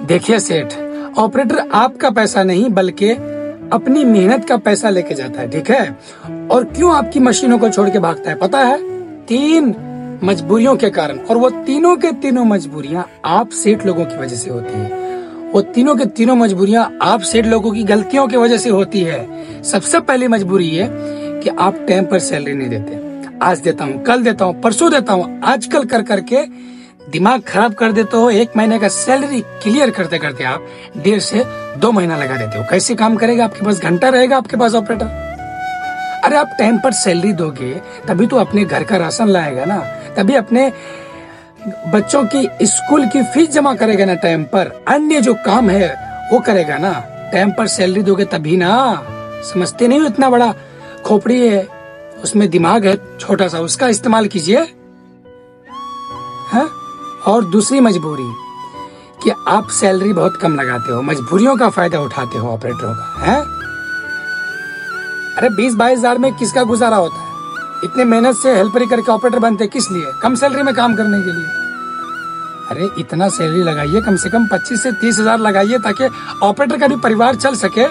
देखिए सेठ, ऑपरेटर आपका पैसा नहीं बल्कि अपनी मेहनत का पैसा लेके जाता है, ठीक है। और क्यों आपकी मशीनों को छोड़ के भागता है पता है? 3 मजबूरियों के कारण, और वो तीनों के तीनों मजबूरियां आप सेठ लोगों की वजह से होती है। वो तीनों के तीनों मजबूरियां आप सेठ लोगों की गलतियों की वजह से होती है। सबसे पहली मजबूरी ये कि आप टाइम पर सैलरी नहीं देते। आज देता हूँ, कल देता हूँ, परसों देता हूँ, आजकल कर करके दिमाग खराब कर देते हो। 1 महीने का सैलरी क्लियर करते करते आप 1.5 से 2 महीना लगा देते हो। कैसे काम करेगा? आपके पास घंटा रहेगा आपके पास ऑपरेटर? अरे आप टाइम पर सैलरी दोगे तभी तो अपने घर का राशन लाएगा ना, तभी अपने बच्चों की स्कूल की फीस जमा करेगा ना टाइम पर, अन्य जो काम है वो करेगा ना। टाइम पर सैलरी दोगे तभी ना। समझते नहीं हो? इतना बड़ा खोपड़ी है, उसमें दिमाग है छोटा सा, उसका इस्तेमाल कीजिए। हाँ? और दूसरी मजबूरी कि आप सैलरी बहुत कम लगाते हो, मजबूरियों का फायदा उठाते हो ऑपरेटरों का, है? अरे 20-22 हजार में किसका गुजारा होता है? इतने मेहनत से हेल्परी करके ऑपरेटर बनते किस लिए? कम सैलरी में काम करने के लिए। अरे इतना सैलरी लगाइए, कम से कम 25 से 30 हजार लगाइए ताकि ऑपरेटर का भी परिवार चल सके।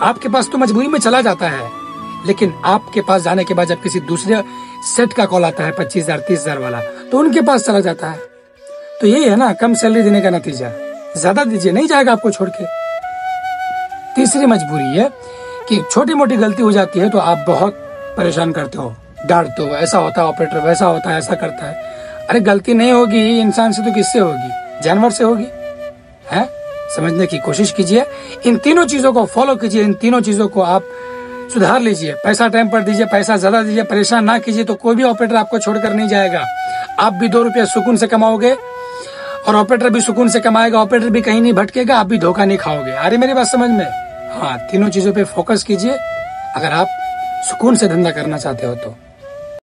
आपके पास तो मजबूरी में चला जाता है, लेकिन आपके पास जाने के बाद जब किसी दूसरे सेट का कॉल आता है 25,000 30,000 वाला, तो उनके पास चला जाता है। तो यही है ना कम सैलरी देने का नतीजा। ज्यादा दीजिए, नहीं जाएगा आपको छोड़ के। तीसरी मजबूरी है कि छोटी मोटी गलती हो जाती है तो आप बहुत परेशान करते हो, डांटते हो, ऐसा होता है ऑपरेटर, वैसा होता है, ऐसा करता है। अरे गलती नहीं होगी इंसान से तो किससे होगी? जानवर से होगी, है? समझने की कोशिश कीजिए। इन तीनों चीजों को फॉलो कीजिए, इन तीनों चीजों को आप सुधार लीजिए। पैसा टाइम पर दीजिए, पैसा ज्यादा दीजिए, परेशान ना कीजिए, तो कोई भी ऑपरेटर आपको छोड़कर नहीं जाएगा। आप भी 2 रुपया सुकून से कमाओगे और ऑपरेटर भी सुकून से कमाएगा। ऑपरेटर भी कहीं नहीं भटकेगा, आप भी धोखा नहीं खाओगे। अरे मेरी बात समझ में? हाँ, तीनों चीजों पे फोकस कीजिए अगर आप सुकून से धंधा करना चाहते हो तो।